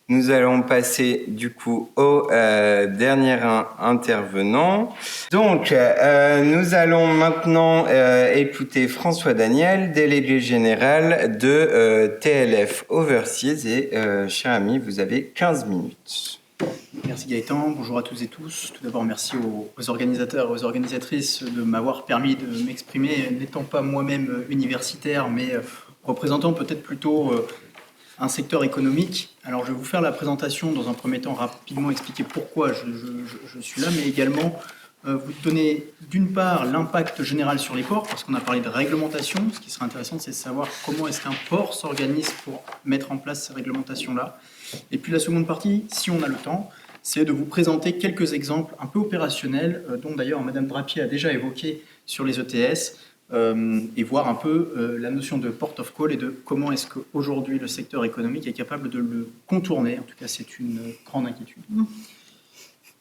Nous allons passer du coup au dernier intervenant. Donc, nous allons maintenant écouter François Daniel, délégué général de TLF Overseas. Et cher ami, vous avez 15 minutes. Merci Gaëtan, bonjour à toutes et tous. Tout d'abord, merci aux organisateurs et aux organisatrices de m'avoir permis de m'exprimer, n'étant pas moi-même universitaire, mais représentant peut-être plutôt un secteur économique. Alors je vais vous faire la présentation dans un premier temps, rapidement expliquer pourquoi je suis là, mais également vous donner d'une part l'impact général sur les ports, parce qu'on a parlé de réglementation. Ce qui serait intéressant, c'est de savoir comment est-ce qu'un port s'organise pour mettre en place ces réglementations-là. Et puis la seconde partie, si on a le temps, c'est de vous présenter quelques exemples un peu opérationnels, dont d'ailleurs Madame Drapier a déjà évoqué sur les ETS, et voir un peu la notion de port of call et de comment est-ce qu'aujourd'hui le secteur économique est capable de le contourner. En tout cas, c'est une grande inquiétude.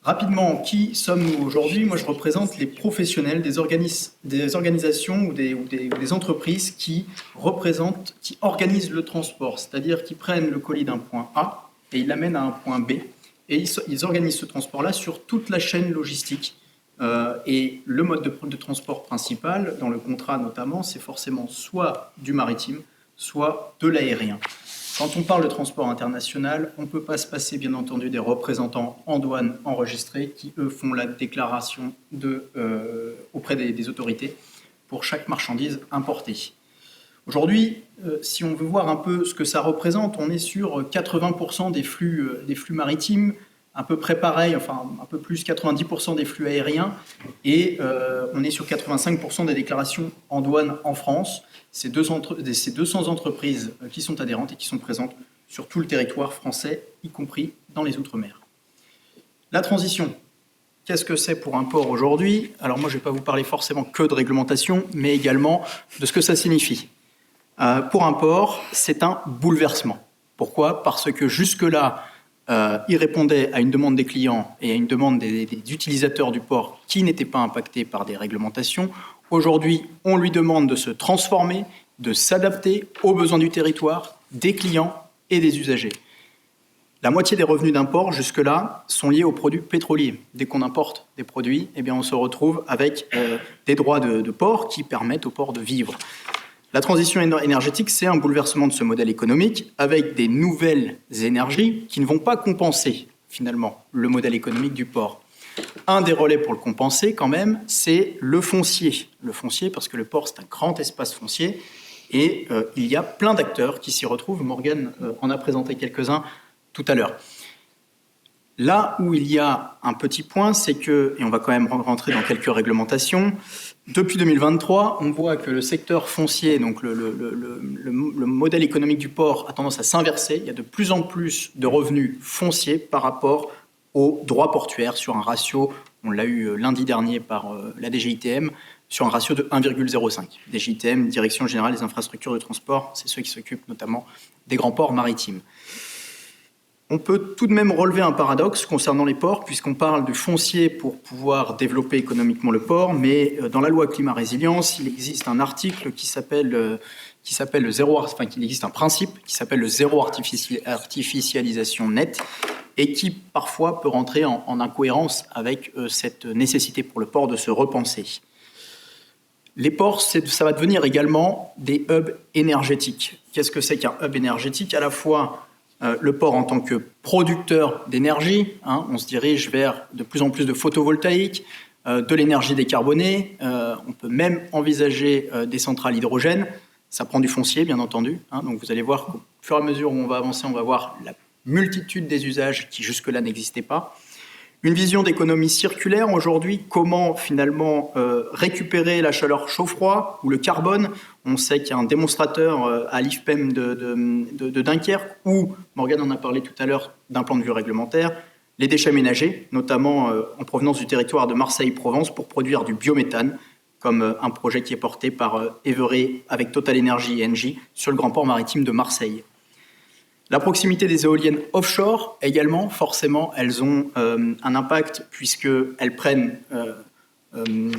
Rapidement, qui sommes-nous aujourd'hui? Moi, je représente les professionnels des organisations ou des entreprises qui organisent le transport, c'est-à-dire qui prennent le colis d'un point A et ils l'amènent à un point B. Et ils organisent ce transport-là sur toute la chaîne logistique. Et le mode de transport principal, dans le contrat notamment, c'est forcément soit du maritime, soit de l'aérien. Quand on parle de transport international, on ne peut pas se passer, bien entendu, des représentants en douane enregistrés qui, eux, font la déclaration auprès des autorités pour chaque marchandise importée. Aujourd'hui, si on veut voir un peu ce que ça représente, on est sur 80% des flux maritimes, à peu près pareil, enfin un peu plus 90% des flux aériens, et on est sur 85% des déclarations en douane en France. C'est 200 entreprises qui sont adhérentes et qui sont présentes sur tout le territoire français, y compris dans les Outre-mer. La transition, qu'est-ce que c'est pour un port aujourd'hui? Alors moi, je ne vais pas vous parler forcément que de réglementation, mais également de ce que ça signifie. Pour un port, c'est un bouleversement. Pourquoi? Parce que jusque-là, il répondait à une demande des clients et à une demande des utilisateurs du port qui n'étaient pas impactés par des réglementations. Aujourd'hui, on lui demande de se transformer, de s'adapter aux besoins du territoire, des clients et des usagers. La moitié des revenus d'un port, jusque-là, sont liés aux produits pétroliers. Dès qu'on importe des produits, eh bien, on se retrouve avec des droits de port qui permettent au port de vivre. La transition énergétique, c'est un bouleversement de ce modèle économique avec des nouvelles énergies qui ne vont pas compenser, finalement, le modèle économique du port. Un des relais pour le compenser, quand même, c'est le foncier. Le foncier, parce que le port, c'est un grand espace foncier, et il y a plein d'acteurs qui s'y retrouvent. Morgane en a présenté quelques-uns tout à l'heure. Là où il y a un petit point, c'est que, et on va quand même rentrer dans quelques réglementations, depuis 2023, on voit que le secteur foncier, donc le modèle économique du port, a tendance à s'inverser. Il y a de plus en plus de revenus fonciers par rapport aux droits portuaires sur un ratio, on l'a eu lundi dernier par la DGITM, sur un ratio de 1,05. DGITM, Direction Générale des Infrastructures de Transport, c'est ceux qui s'occupent notamment des grands ports maritimes. On peut tout de même relever un paradoxe concernant les ports, puisqu'on parle du foncier pour pouvoir développer économiquement le port, mais dans la loi climat résilience, il existe un article qui s'appelle le zéro, enfin qu'il existe un principe qui s'appelle le zéro artificialisation nette, et qui parfois peut rentrer en incohérence avec cette nécessité pour le port de se repenser. Les ports, ça va devenir également des hubs énergétiques. Qu'est-ce que c'est qu'un hub énergétique? À la fois le port en tant que producteur d'énergie, on se dirige vers de plus en plus de photovoltaïque, de l'énergie décarbonée, on peut même envisager des centrales hydrogène, ça prend du foncier bien entendu, donc vous allez voir qu'au fur et à mesure où on va avancer, on va voir la multitude des usages qui jusque-là n'existaient pas. Une vision d'économie circulaire aujourd'hui, comment finalement récupérer la chaleur chaud-froid ou le carbone. On sait qu'il y a un démonstrateur à l'IFPEM de Dunkerque, où, Morgane en a parlé tout à l'heure d'un point de vue réglementaire, les déchets ménagers, notamment en provenance du territoire de Marseille-Provence pour produire du biométhane, comme un projet qui est porté par Everey avec Total Energy et Engie sur le grand port maritime de Marseille. La proximité des éoliennes offshore, également, forcément, elles ont un impact puisqu'elles prennent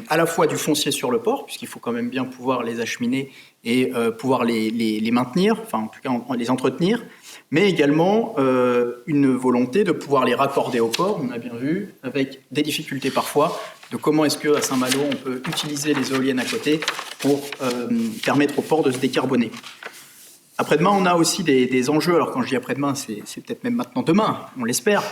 à la fois du foncier sur le port, puisqu'il faut quand même bien pouvoir les acheminer et pouvoir les maintenir, enfin en tout cas les entretenir, mais également une volonté de pouvoir les raccorder au port, on a bien vu, avec des difficultés parfois, de comment est-ce qu'à Saint-Malo on peut utiliser les éoliennes à côté pour permettre au port de se décarboner. Après-demain, on a aussi des enjeux, alors quand je dis après-demain, c'est peut-être même maintenant demain, on l'espère,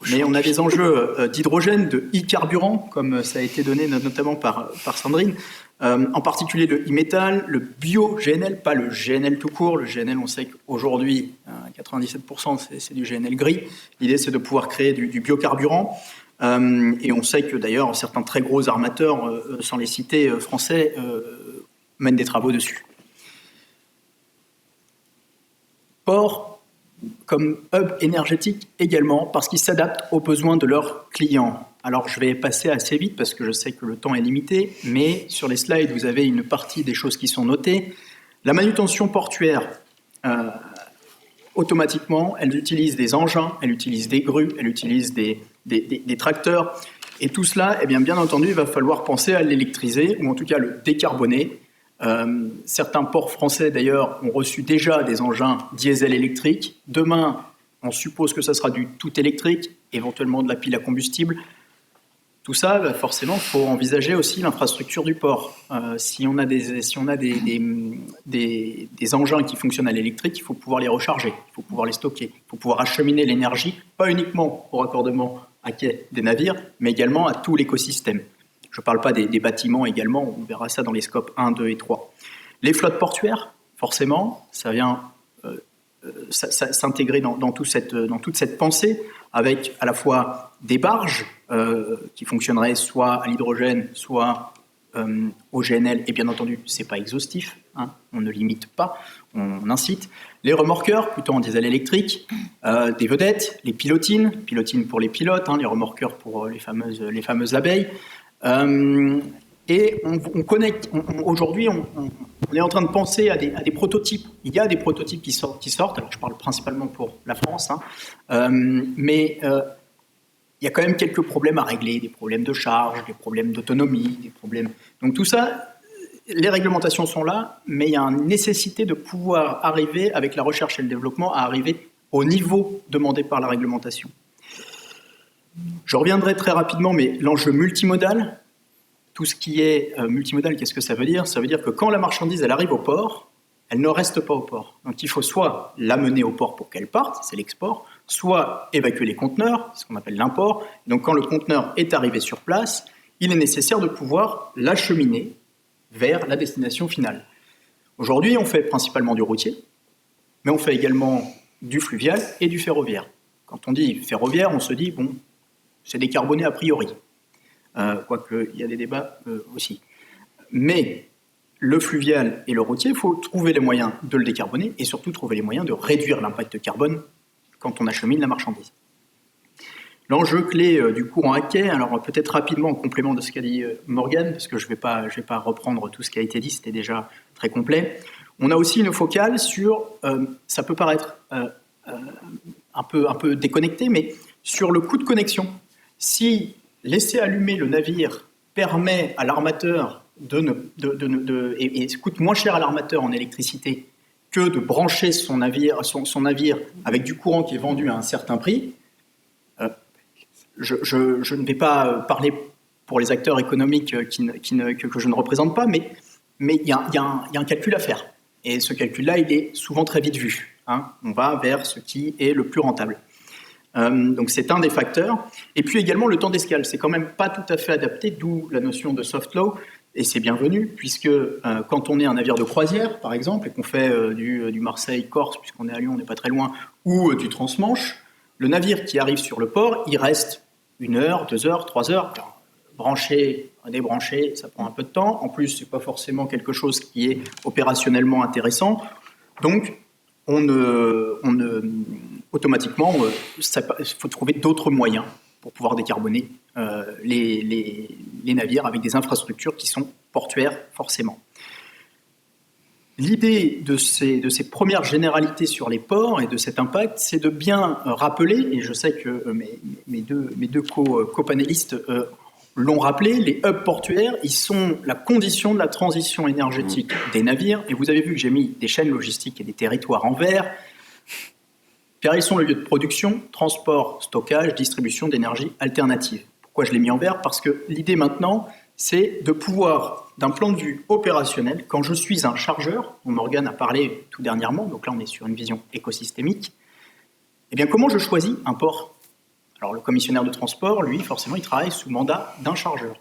mais on a des enjeux d'hydrogène, de e-carburant, comme ça a été donné notamment par Sandrine, en particulier le e-métal, le bio-GNL, pas le GNL tout court. Le GNL, on sait qu'aujourd'hui, 97% c'est du GNL gris. L'idée, c'est de pouvoir créer du biocarburant. Et on sait que d'ailleurs, certains très gros armateurs, sans les citer, français, mènent des travaux dessus. Port comme hub énergétique également, parce qu'ils s'adaptent aux besoins de leurs clients. Alors je vais passer assez vite parce que je sais que le temps est limité, mais sur les slides, vous avez une partie des choses qui sont notées. La manutention portuaire, automatiquement, elle utilise des engins, elle utilise des grues, elle utilise des tracteurs. Et tout cela, eh bien entendu, il va falloir penser à l'électriser, ou en tout cas le décarboner. Certains ports français, d'ailleurs, ont reçu déjà des engins diesel électriques. Demain, on suppose que ça sera du tout électrique, éventuellement de la pile à combustible. Tout ça, forcément, il faut envisager aussi l'infrastructure du port. Si on a des engins qui fonctionnent à l'électrique, il faut pouvoir les recharger, il faut pouvoir les stocker, il faut pouvoir acheminer l'énergie, pas uniquement au raccordement à quai des navires, mais également à tout l'écosystème. Je ne parle pas des bâtiments également, on verra ça dans les scopes 1, 2 et 3. Les flottes portuaires, forcément, ça vient s'intégrer dans toute cette pensée, avec à la fois des barges qui fonctionneraient soit à l'hydrogène, soit au GNL, et bien entendu, ce n'est pas exhaustif, hein, on ne limite pas, on incite. Les remorqueurs, plutôt en diesel électrique, des vedettes, les pilotines pour les pilotes, hein, les remorqueurs pour les fameuses abeilles. Et on connecte. Aujourd'hui, on est en train de penser à des prototypes. Il y a des prototypes qui sortent. Alors, je parle principalement pour la France, hein, mais il y a quand même quelques problèmes à régler, des problèmes de charge, des problèmes d'autonomie, des problèmes. Donc tout ça, les réglementations sont là, mais il y a une nécessité de pouvoir arriver, avec la recherche et le développement, à arriver au niveau demandé par la réglementation. Je reviendrai très rapidement, mais l'enjeu multimodal, tout ce qui est multimodal, qu'est-ce que ça veut dire ? Ça veut dire que quand la marchandise elle arrive au port, elle ne reste pas au port. Donc il faut soit l'amener au port pour qu'elle parte, c'est l'export, soit évacuer les conteneurs, ce qu'on appelle l'import. Donc quand le conteneur est arrivé sur place, il est nécessaire de pouvoir l'acheminer vers la destination finale. Aujourd'hui, on fait principalement du routier, mais on fait également du fluvial et du ferroviaire. Quand on dit ferroviaire, on se dit, bon, c'est décarboné a priori. Quoique, il y a des débats aussi. Mais le fluvial et le routier, il faut trouver les moyens de le décarboner et surtout trouver les moyens de réduire l'impact carbone quand on achemine la marchandise. L'enjeu clé du courant à quai, alors peut-être rapidement en complément de ce qu'a dit Morgane, parce que je vais pas reprendre tout ce qui a été dit, c'était déjà très complet. On a aussi une focale sur, ça peut paraître un peu déconnecté, mais sur le coût de connexion. Si laisser allumer le navire permet à l'armateur et coûte moins cher à l'armateur en électricité que de brancher son navire avec du courant qui est vendu à un certain prix, je ne vais pas parler pour les acteurs économiques que je ne représente pas, mais il y a un calcul à faire. Et ce calcul-là, il est souvent très vite vu. Hein. On va vers ce qui est le plus rentable. Donc c'est un des facteurs. Et puis également le temps d'escale. C'est quand même pas tout à fait adapté, d'où la notion de soft law. Et c'est bienvenu, puisque quand on est un navire de croisière, par exemple, et qu'on fait du Marseille-Corse, puisqu'on est à Lyon, on n'est pas très loin, ou du transmanche, le navire qui arrive sur le port, il reste 1 heure, 2 heures, 3 heures. Alors, brancher, débrancher, ça prend un peu de temps. En plus, c'est pas forcément quelque chose qui est opérationnellement intéressant. Donc, automatiquement, il faut trouver d'autres moyens pour pouvoir décarboner les navires avec des infrastructures qui sont portuaires, forcément. L'idée de ces premières généralités sur les ports et de cet impact, c'est de bien rappeler, et je sais que mes deux co-panélistes l'ont rappelé, les hubs portuaires, ils sont la condition de la transition énergétique des navires. Et vous avez vu que j'ai mis des chaînes logistiques et des territoires en vert, car ils sont le lieu de production, transport, stockage, distribution d'énergie alternative. Pourquoi je l'ai mis en vert? Parce que l'idée maintenant, c'est de pouvoir, d'un plan de vue opérationnel, quand je suis un chargeur, dont Morgane a parlé tout dernièrement, donc là on est sur une vision écosystémique, eh bien comment je choisis un port? Alors le commissionnaire de transport, lui, forcément, il travaille sous mandat d'un chargeur.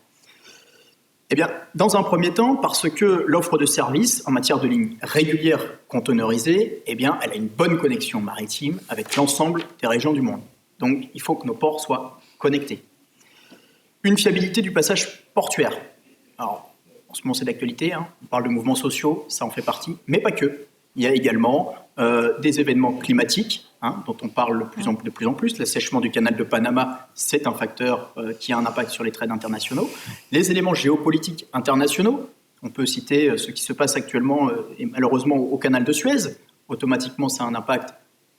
Eh bien, dans un premier temps, parce que l'offre de service en matière de lignes régulières conteneurisées, eh bien, elle a une bonne connexion maritime avec l'ensemble des régions du monde. Donc, il faut que nos ports soient connectés. Une fiabilité du passage portuaire. Alors, en ce moment, c'est d'actualité, hein. On parle de mouvements sociaux, ça en fait partie, mais pas que. Il y a également des événements climatiques, hein, dont on parle de plus en plus. L'assèchement du canal de Panama, c'est un facteur qui a un impact sur les trades internationaux. Les éléments géopolitiques internationaux, on peut citer ce qui se passe actuellement, et malheureusement, au canal de Suez. Automatiquement, ça a un impact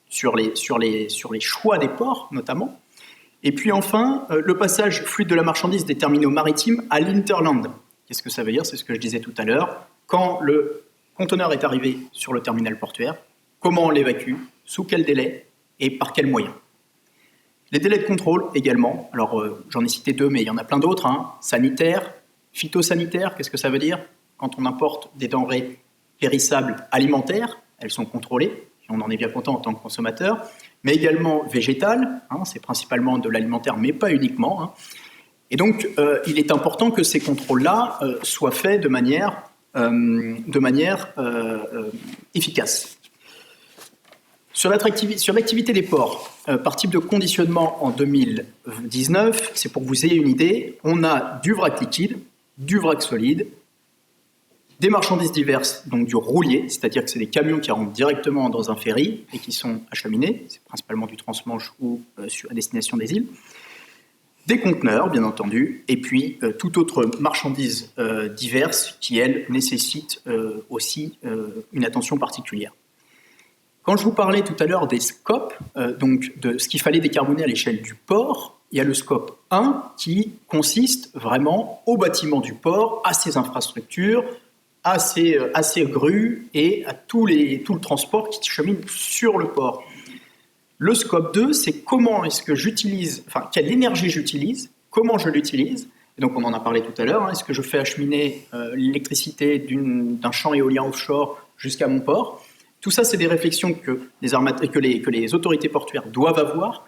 sur les choix des ports, notamment. Et puis enfin, le passage fluide de la marchandise des terminaux maritimes à l'interland. Qu'est-ce que ça veut dire? C'est ce que je disais tout à l'heure. Quand le conteneur est arrivé sur le terminal portuaire, comment on l'évacue, sous quel délai et par quels moyens. Les délais de contrôle également, alors j'en ai cité 2, mais il y en a plein d'autres, hein. Sanitaire, phytosanitaire, qu'est-ce que ça veut dire? Quand on importe des denrées périssables alimentaires, elles sont contrôlées, et on en est bien content en tant que consommateur, mais également végétales, hein, c'est principalement de l'alimentaire, mais pas uniquement, hein. Et donc, il est important que ces contrôles-là soient faits de manière efficace. Sur l'activité des ports, par type de conditionnement en 2019, c'est pour que vous ayez une idée, on a du vrac liquide, du vrac solide, des marchandises diverses, donc du roulier, c'est-à-dire que c'est des camions qui rentrent directement dans un ferry et qui sont acheminés, c'est principalement du transmanche ou à destination des îles, des conteneurs, bien entendu, et puis toute autre marchandise diverse qui, elle, nécessite aussi une attention particulière. Quand je vous parlais tout à l'heure des scopes, donc de ce qu'il fallait décarboner à l'échelle du port, il y a le scope 1 qui consiste vraiment au bâtiment du port, à ses infrastructures, à ses grues et à tout le transport qui chemine sur le port. Le scope 2, c'est comment est-ce que j'utilise, enfin, quelle énergie j'utilise, comment je l'utilise. Et donc, on en a parlé tout à l'heure. Hein, est-ce que je fais acheminer l'électricité d'un champ éolien offshore jusqu'à mon port? Tout ça, c'est des réflexions que les autorités portuaires doivent avoir.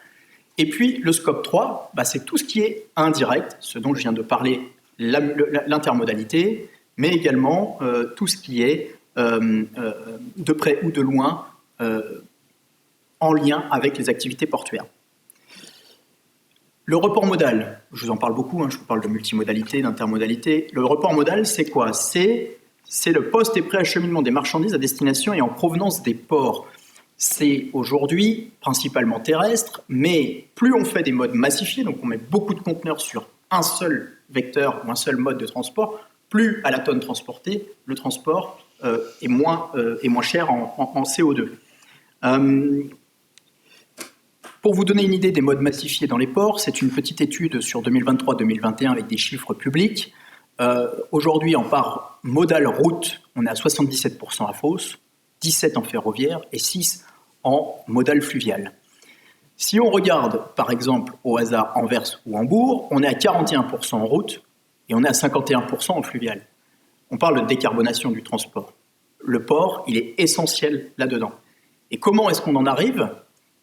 Et puis, le scope 3, c'est tout ce qui est indirect, ce dont je viens de parler, l'intermodalité, mais également tout ce qui est de près ou de loin en lien avec les activités portuaires. Le report modal, je vous en parle beaucoup, hein, je vous parle de multimodalité, d'intermodalité. Le report modal, c'est quoi? C'est le poste et préacheminement des marchandises à destination et en provenance des ports. C'est aujourd'hui principalement terrestre, mais plus on fait des modes massifiés, donc on met beaucoup de conteneurs sur un seul vecteur ou un seul mode de transport, plus à la tonne transportée, le transport est moins cher en CO2. Pour vous donner une idée des modes massifiés dans les ports, c'est une petite étude sur 2023-2021 avec des chiffres publics. Aujourd'hui, en part modale route, on est à 77% à fosse, 17% en ferroviaire et 6% en modal fluvial. Si on regarde, par exemple, au hasard Anvers ou Hambourg, on est à 41% en route et on est à 51% en fluvial. On parle de décarbonation du transport. Le port, il est essentiel là-dedans. Et comment est-ce qu'on en arrive?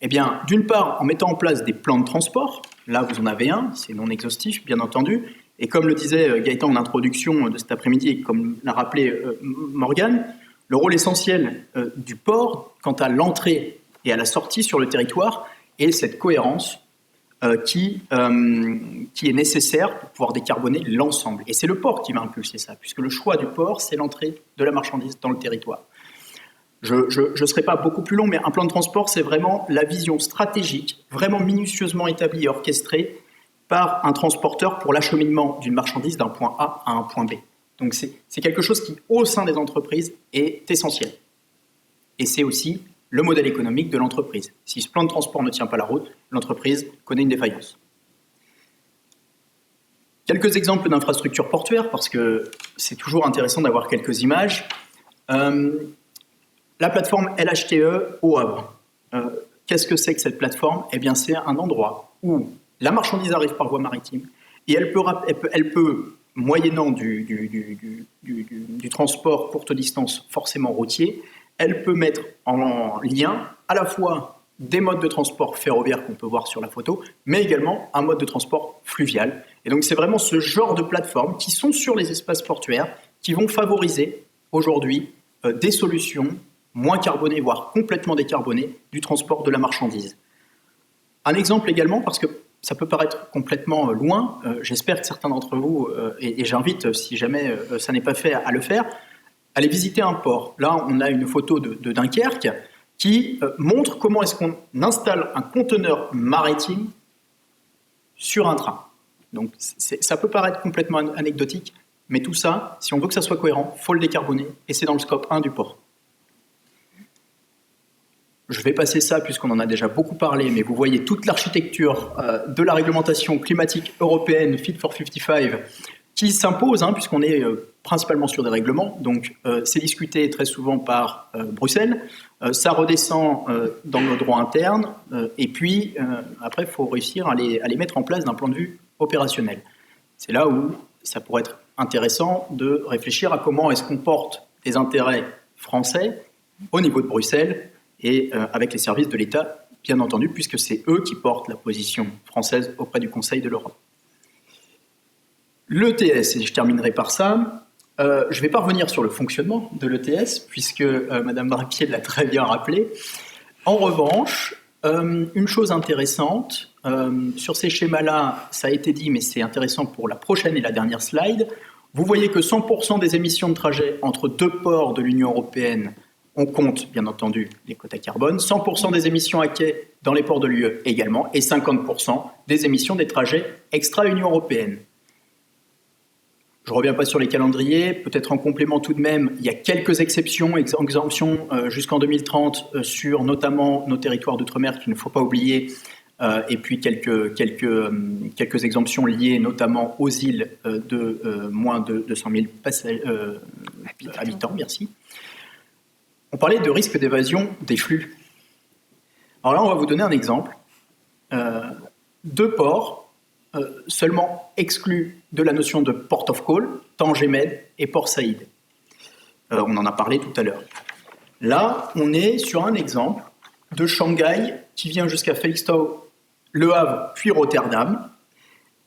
Eh bien, d'une part, en mettant en place des plans de transport. Là, vous en avez un, c'est non exhaustif, bien entendu. Et comme le disait Gaëtan en introduction de cet après-midi, et comme l'a rappelé Morgane, le rôle essentiel du port, quant à l'entrée et à la sortie sur le territoire, est cette cohérence qui est nécessaire pour pouvoir décarboner l'ensemble. Et c'est le port qui va impulser ça, puisque le choix du port, c'est l'entrée de la marchandise dans le territoire. Je ne serai pas beaucoup plus long, mais un plan de transport, c'est vraiment la vision stratégique, vraiment minutieusement établie et orchestrée par un transporteur pour l'acheminement d'une marchandise d'un point A à un point B. Donc c'est quelque chose qui, au sein des entreprises, est essentiel. Et c'est aussi le modèle économique de l'entreprise. Si ce plan de transport ne tient pas la route, l'entreprise connaît une défaillance. Quelques exemples d'infrastructures portuaires, parce que c'est toujours intéressant d'avoir quelques images. La plateforme LHTE au Havre. Qu'est-ce que c'est que cette plateforme? Eh bien, c'est un endroit où la marchandise arrive par voie maritime et elle peut moyennant du transport courte distance forcément routier, elle peut mettre en lien à la fois des modes de transport ferroviaires qu'on peut voir sur la photo, mais également un mode de transport fluvial. Et donc c'est vraiment ce genre de plateformes qui sont sur les espaces portuaires qui vont favoriser aujourd'hui des solutions moins carbonées, voire complètement décarbonées, du transport de la marchandise. Un exemple également, parce que ça peut paraître complètement loin, j'espère que certains d'entre vous, et j'invite, si jamais ça n'est pas fait, à le faire, allez visiter un port. Là, on a une photo de Dunkerque qui montre comment est-ce qu'on installe un conteneur maritime sur un train. Donc ça peut paraître complètement anecdotique, mais tout ça, si on veut que ça soit cohérent, il faut le décarboner, et c'est dans le scope 1 du port. Je vais passer ça puisqu'on en a déjà beaucoup parlé, mais vous voyez toute l'architecture de la réglementation climatique européenne Fit for 55 qui s'impose, puisqu'on est principalement sur des règlements. Donc c'est discuté très souvent par Bruxelles, ça redescend dans nos droits internes, et puis après il faut réussir à les mettre en place d'un point de vue opérationnel. C'est là où ça pourrait être intéressant de réfléchir à comment est-ce qu'on porte les intérêts français au niveau de Bruxelles, et avec les services de l'État, bien entendu, puisque c'est eux qui portent la position française auprès du Conseil de l'Europe. L'ETS, et je terminerai par ça, je ne vais pas revenir sur le fonctionnement de l'ETS, puisque Mme Drapier l'a très bien rappelé. En revanche, une chose intéressante, sur ces schémas-là, ça a été dit, mais c'est intéressant pour la prochaine et la dernière slide, vous voyez que 100% des émissions de trajet entre deux ports de l'Union européenne, on compte, bien entendu, les quotas carbone, 100% des émissions à quai dans les ports de l'UE également, et 50% des émissions des trajets extra-Union européenne. Je ne reviens pas sur les calendriers, peut-être en complément tout de même, il y a quelques exemptions jusqu'en 2030 sur notamment nos territoires d'outre-mer qu'il ne faut pas oublier, et puis quelques exemptions liées notamment aux îles de moins de 200 000 habitants, merci. On parlait de risque d'évasion des flux. Alors là, on va vous donner un exemple. Deux ports seulement exclus de la notion de port of call, Tanger Med et Port Saïd. On en a parlé tout à l'heure. Là, on est sur un exemple de Shanghai qui vient jusqu'à Felixstowe, Le Havre, puis Rotterdam.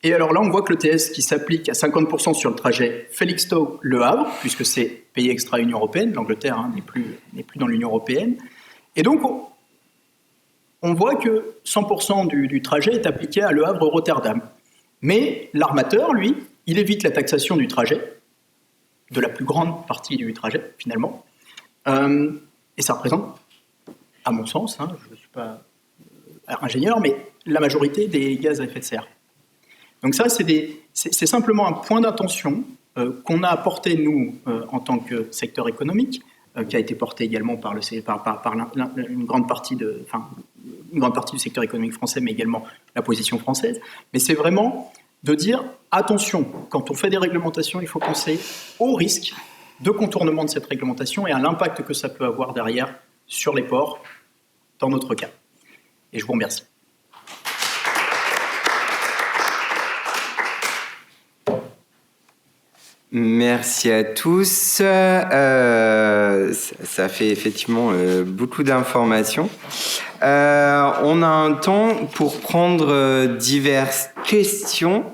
Et alors là, on voit que l'ETS qui s'applique à 50% sur le trajet Felixstowe-Le Havre, puisque c'est pays extra-Union européenne, l'Angleterre n'est plus dans l'Union européenne. Et donc, on voit que 100% du trajet est appliqué à Le Havre-Rotterdam. Mais l'armateur, lui, il évite la taxation du trajet, de la plus grande partie du trajet, finalement. Et ça représente, à mon sens, je ne suis pas ingénieur, mais la majorité des gaz à effet de serre. Donc ça, c'est simplement un point d'attention qu'on a apporté, nous, en tant que secteur économique, qui a été porté également par une grande partie du secteur économique français, mais également la position française. Mais c'est vraiment de dire, attention, quand on fait des réglementations, il faut penser au risque de contournement de cette réglementation et à l'impact que ça peut avoir derrière sur les ports, dans notre cas. Et je vous remercie. Merci à tous. Ça fait effectivement beaucoup d'informations. On a un temps pour prendre diverses questions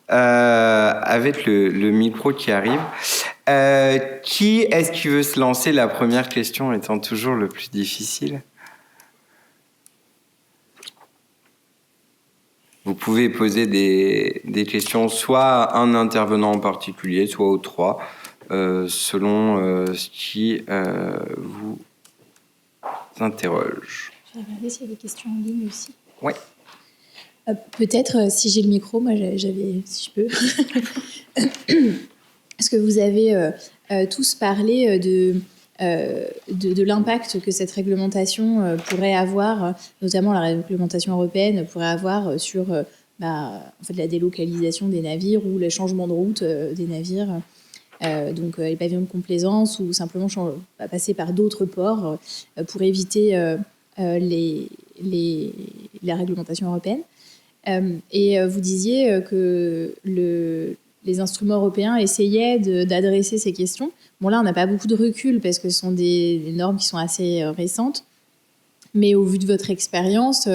avec le micro qui arrive. Qui est-ce qui veut se lancer? La première question étant toujours le plus difficile. Vous pouvez poser des questions soit à un intervenant en particulier, soit aux trois, selon ce qui vous interroge. Je vais regarder s'il y a des questions en ligne aussi. Oui. Peut-être, si j'ai le micro, moi j'avais, si je peux. Est-ce que vous avez tous parlé de l'impact que cette réglementation pourrait avoir, notamment la réglementation européenne pourrait avoir sur en fait, la délocalisation des navires ou le changement de route des navires. Donc les pavillons de complaisance ou simplement passer par d'autres ports pour éviter la réglementation européenne. Et vous disiez que les instruments européens essayaient d'adresser ces questions. Bon, là, on n'a pas beaucoup de recul parce que ce sont des normes qui sont assez récentes. Mais au vu de votre expérience,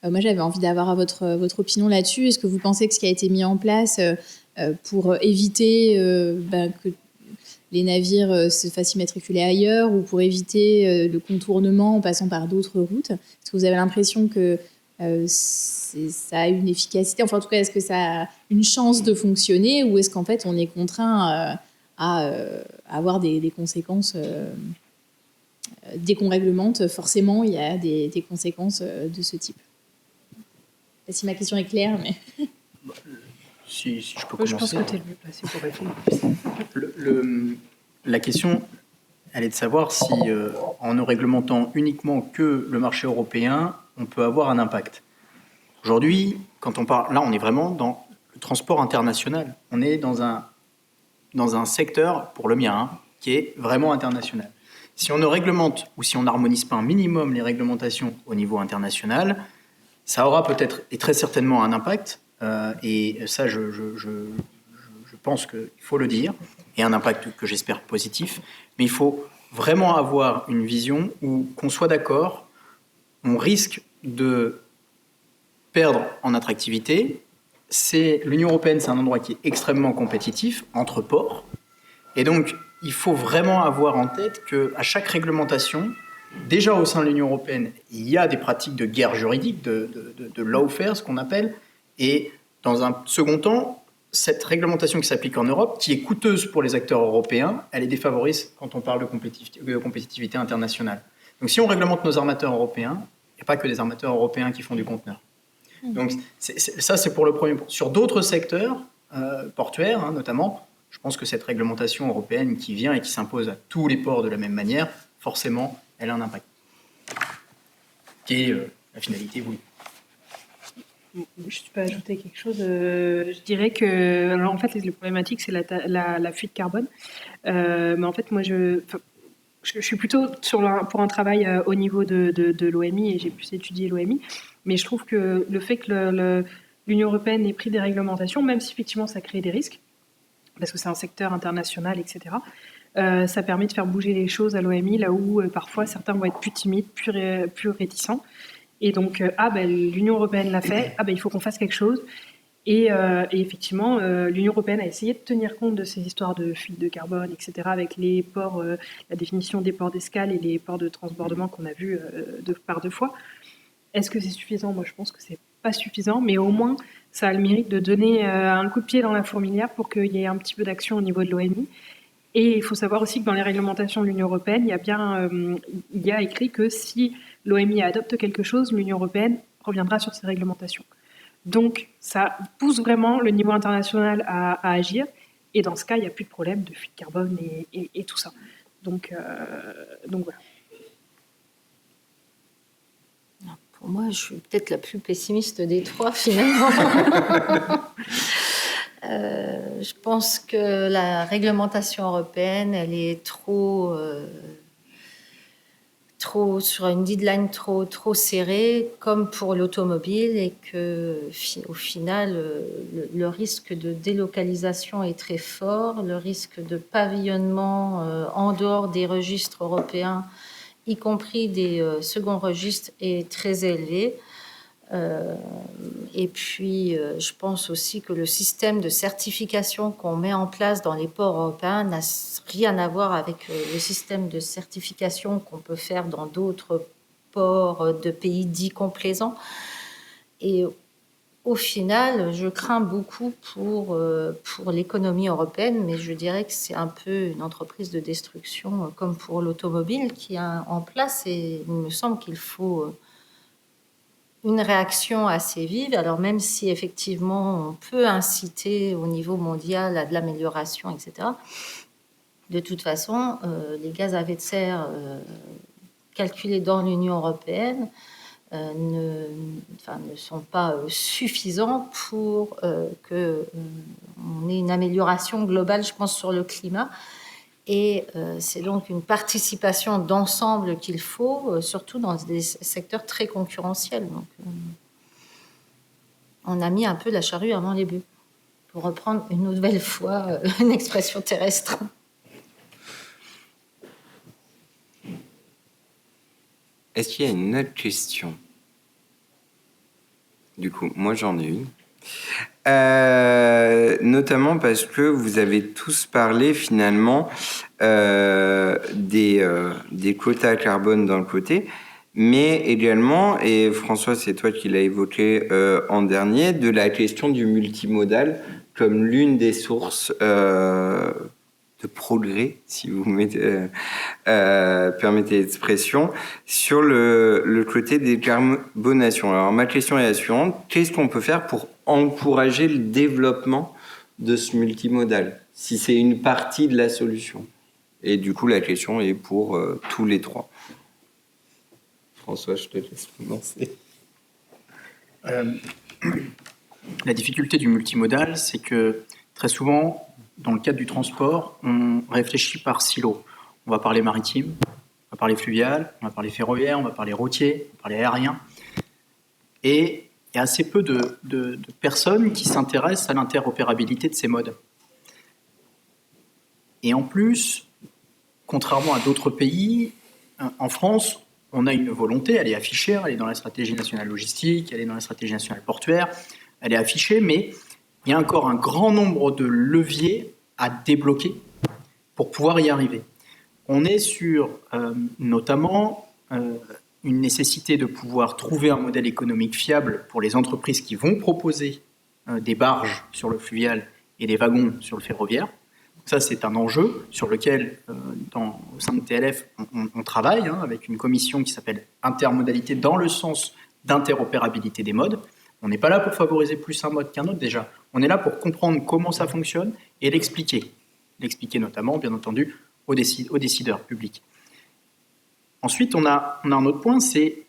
moi, j'avais envie d'avoir votre opinion là-dessus. Est-ce que vous pensez que ce qui a été mis en place pour éviter que les navires se fassent immatriculer ailleurs ou pour éviter le contournement en passant par d'autres routes, est-ce que vous avez l'impression que ça a une efficacité, enfin en tout cas, est-ce que ça a une chance de fonctionner ou est-ce qu'en fait on est contraint à avoir des conséquences dès qu'on réglemente, forcément il y a des conséquences de ce type. Je ne sais pas si ma question est claire, mais... Si je peux commencer. Je pense que tu es le mieux placé pour répondre. La question, elle est de savoir si, en ne réglementant uniquement que le marché européen, on peut avoir un impact. Aujourd'hui, quand on parle, là, on est vraiment dans le transport international. On est dans un secteur, pour le mien, qui est vraiment international. Si on ne réglemente ou si on n'harmonise pas un minimum les réglementations au niveau international, ça aura peut-être et très certainement un impact. Et ça, je pense qu'il faut le dire, et un impact que j'espère positif. Mais il faut vraiment avoir une vision où, qu'on soit d'accord, on risque de perdre en attractivité. L'Union européenne, c'est un endroit qui est extrêmement compétitif entre ports. Et donc, il faut vraiment avoir en tête qu'à chaque réglementation, déjà au sein de l'Union européenne, il y a des pratiques de guerre juridique, de lawfare, ce qu'on appelle. Et dans un second temps, cette réglementation qui s'applique en Europe, qui est coûteuse pour les acteurs européens, elle est défavorise quand on parle de compétitivité internationale. Donc si on réglemente nos armateurs européens, il n'y a pas que des armateurs européens qui font du conteneur. Donc ça, c'est pour le premier point. Sur d'autres secteurs portuaires, notamment, je pense que cette réglementation européenne qui vient et qui s'impose à tous les ports de la même manière, forcément, elle a un impact. Qui est la finalité, oui. Je peux ajouter quelque chose. Je dirais que, alors en fait, les problématiques, c'est la fuite carbone. Mais en fait, moi, je suis plutôt pour un travail au niveau de l'OMI et j'ai pu étudier l'OMI. Mais je trouve que le fait que l'Union européenne ait pris des réglementations, même si effectivement ça crée des risques, parce que c'est un secteur international, etc., ça permet de faire bouger les choses à l'OMI, là où parfois certains vont être plus timides, plus réticents. Et donc, l'Union européenne l'a fait, il faut qu'on fasse quelque chose. Et effectivement, l'Union européenne a essayé de tenir compte de ces histoires de fuite de carbone, etc., avec les ports, la définition des ports d'escale et les ports de transbordement qu'on a vus par deux fois. Est-ce que c'est suffisant ? Moi, je pense que c'est pas suffisant, mais au moins, ça a le mérite de donner un coup de pied dans la fourmilière pour qu'il y ait un petit peu d'action au niveau de l'OMI. Et il faut savoir aussi que dans les réglementations de l'Union européenne, il y a écrit que si l'OMI adopte quelque chose, l'Union européenne reviendra sur ces réglementations. Donc, ça pousse vraiment le niveau international à agir. Et dans ce cas, il n'y a plus de problème de fuite carbone et tout ça. Donc voilà. Pour moi, je suis peut-être la plus pessimiste des trois, finalement. Je pense que la réglementation européenne, elle est trop sur une deadline trop serrée, comme pour l'automobile, et que au final, le risque de délocalisation est très fort, le risque de pavillonnement en dehors des registres européens, y compris des seconds registres, est très élevé. Et puis, je pense aussi que le système de certification qu'on met en place dans les ports européens n'a rien à voir avec le système de certification qu'on peut faire dans d'autres ports de pays dits complaisants. Et au final, je crains beaucoup pour l'économie européenne, mais je dirais que c'est un peu une entreprise de destruction, comme pour l'automobile qui est en place. Et il me semble qu'il faut une réaction assez vive. Alors même si effectivement on peut inciter au niveau mondial à de l'amélioration, etc., de toute façon, les gaz à effet de serre calculés dans l'Union européenne ne sont pas suffisants pour qu'on ait une amélioration globale, je pense, sur le climat. Et c'est donc une participation d'ensemble qu'il faut, surtout dans des secteurs très concurrentiels. Donc, on a mis un peu la charrue avant les bœufs, pour reprendre une nouvelle fois une expression terrestre. Est-ce qu'il y a une autre question? Du coup, moi j'en ai une. Notamment parce que vous avez tous parlé finalement des quotas carbone d'un côté, mais également, et François, c'est toi qui l'as évoqué en dernier, de la question du multimodal comme l'une des sources de progrès, si vous permettez l'expression, sur le côté décarbonation. Alors ma question est la suivante, qu'est-ce qu'on peut faire pour encourager le développement de ce multimodal, si c'est une partie de la solution? Et du coup, la question est pour tous les trois. François, je te laisse commencer. La difficulté du multimodal, c'est que très souvent, dans le cadre du transport, on réfléchit par silo. On va parler maritime, on va parler fluvial, on va parler ferroviaire, on va parler routier, on va parler aérien. Et il y a assez peu de personnes qui s'intéressent à l'interopérabilité de ces modes. Et en plus, contrairement à d'autres pays, en France, on a une volonté, elle est affichée, elle est dans la stratégie nationale logistique, elle est dans la stratégie nationale portuaire, elle est affichée, mais il y a encore un grand nombre de leviers à débloquer pour pouvoir y arriver. On est sur notamment une nécessité de pouvoir trouver un modèle économique fiable pour les entreprises qui vont proposer des barges sur le fluvial et des wagons sur le ferroviaire. Ça, c'est un enjeu sur lequel, au sein de TLF, on travaille avec une commission qui s'appelle Intermodalité dans le sens d'interopérabilité des modes. On n'est pas là pour favoriser plus un mode qu'un autre déjà. On est là pour comprendre comment ça fonctionne et l'expliquer. L'expliquer notamment, bien entendu, aux décideurs publics. Ensuite, on a un autre point, c'est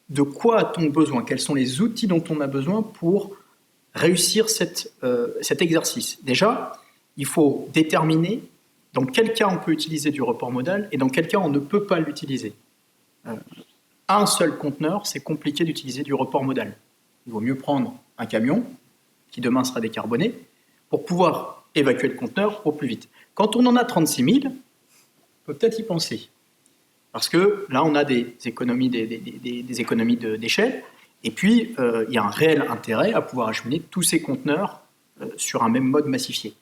de quoi a-t-on besoin? Quels sont les outils dont on a besoin pour réussir cet exercice? Déjà, il faut déterminer dans quel cas on peut utiliser du report modal et dans quel cas on ne peut pas l'utiliser. Un seul conteneur, c'est compliqué d'utiliser du report modal. Il vaut mieux prendre un camion, qui demain sera décarboné, pour pouvoir évacuer le conteneur au plus vite. Quand on en a 36 000, on peut peut-être y penser. Parce que là, on a des économies d'échelle, et puis il y a un réel intérêt à pouvoir acheminer tous ces conteneurs sur un même mode massifié.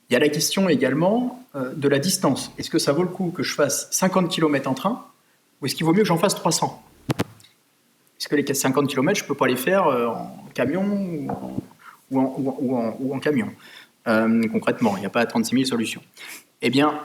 Il y a la question également de la distance. Est-ce que ça vaut le coup que je fasse 50 km en train, ou est-ce qu'il vaut mieux que j'en fasse 300 ? Est-ce que les 50 km, je ne peux pas les faire en camion ou en camion concrètement, il n'y a pas 36 000 solutions. Eh bien,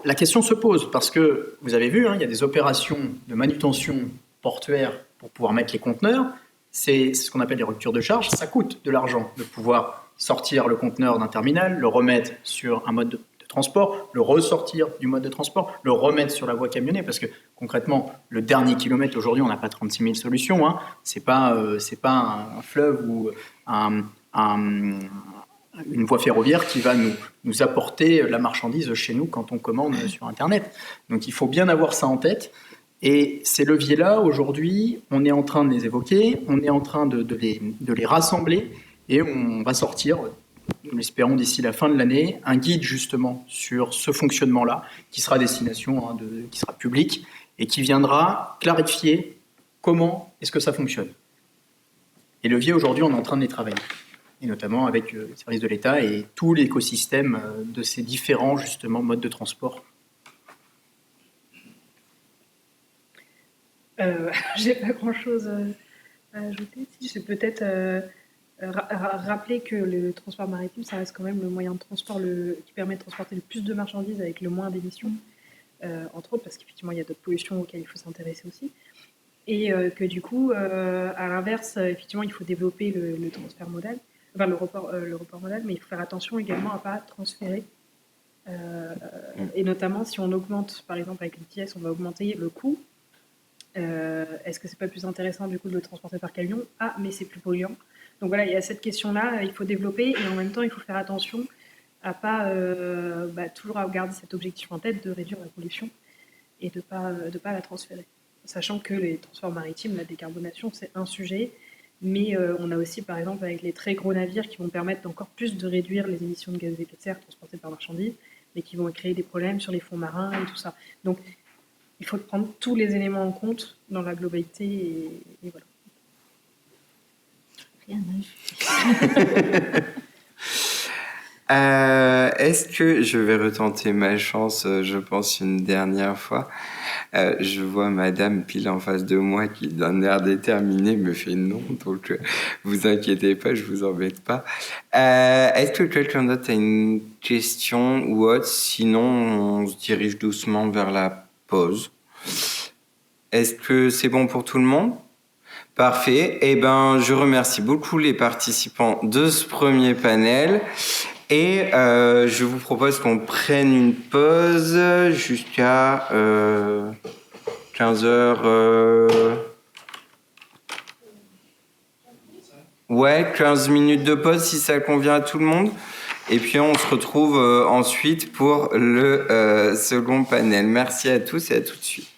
la question se pose parce que, vous avez vu, il y a des opérations de manutention portuaire pour pouvoir mettre les conteneurs. C'est ce qu'on appelle les ruptures de charge. Ça coûte de l'argent de pouvoir sortir le conteneur d'un terminal, le remettre sur un mode de transport, le ressortir du mode de transport, le remettre sur la voie camionnée, parce que concrètement, le dernier kilomètre, aujourd'hui, on n'a pas 36 000 solutions. C'est pas un fleuve ou une voie ferroviaire qui va nous apporter la marchandise chez nous quand on commande sur Internet. Donc il faut bien avoir ça en tête. Et ces leviers-là, aujourd'hui, on est en train de les évoquer, on est en train de les rassembler, et on va sortir, nous l'espérons d'ici la fin de l'année, un guide justement sur ce fonctionnement-là, qui sera à destination, qui sera public, et qui viendra clarifier comment est-ce que ça fonctionne. Les leviers, aujourd'hui, on est en train de les travailler, et notamment avec les services de l'État et tout l'écosystème de ces différents justement modes de transport. J'ai pas grand-chose à ajouter. Si, c'est peut-être rappeler que le transport maritime, ça reste quand même le moyen de transport qui permet de transporter le plus de marchandises avec le moins d'émissions, entre autres, parce qu'effectivement, il y a d'autres pollutions auxquelles il faut s'intéresser aussi. Et que du coup, à l'inverse, effectivement, il faut développer le transfert modal, enfin le report modal, mais il faut faire attention également à ne pas transférer. Et notamment, si on augmente, par exemple, avec l'ITS, on va augmenter le coût Est-ce que c'est pas plus intéressant du coup de le transporter par camion? Ah, mais c'est plus polluant. Donc voilà, il y a cette question-là, il faut développer et en même temps, il faut faire attention à pas toujours garder cet objectif en tête de réduire la pollution et de pas la transférer. Sachant que les transports maritimes, la décarbonation, c'est un sujet, mais on a aussi, par exemple, avec les très gros navires qui vont permettre d'encore plus de réduire les émissions de gaz à effet de serre transportées par marchandises, mais qui vont créer des problèmes sur les fonds marins et tout ça. Donc, il faut prendre tous les éléments en compte dans la globalité et voilà. Rien à ajouter. Est-ce que je vais retenter ma chance, je pense, une dernière fois. Je vois Madame pile en face de moi qui, d'un air déterminé, me fait non. Donc, vous inquiétez pas, je vous embête pas. Est-ce que quelqu'un d'autre a une question ou autre? Sinon, on se dirige doucement vers la pause. Est-ce que c'est bon pour tout le monde? Parfait. Eh ben, je remercie beaucoup les participants de ce premier panel. Et je vous propose qu'on prenne une pause jusqu'à 15h. Ouais, 15 minutes de pause si ça convient à tout le monde. Et puis on se retrouve ensuite pour le second panel. Merci à tous et à tout de suite.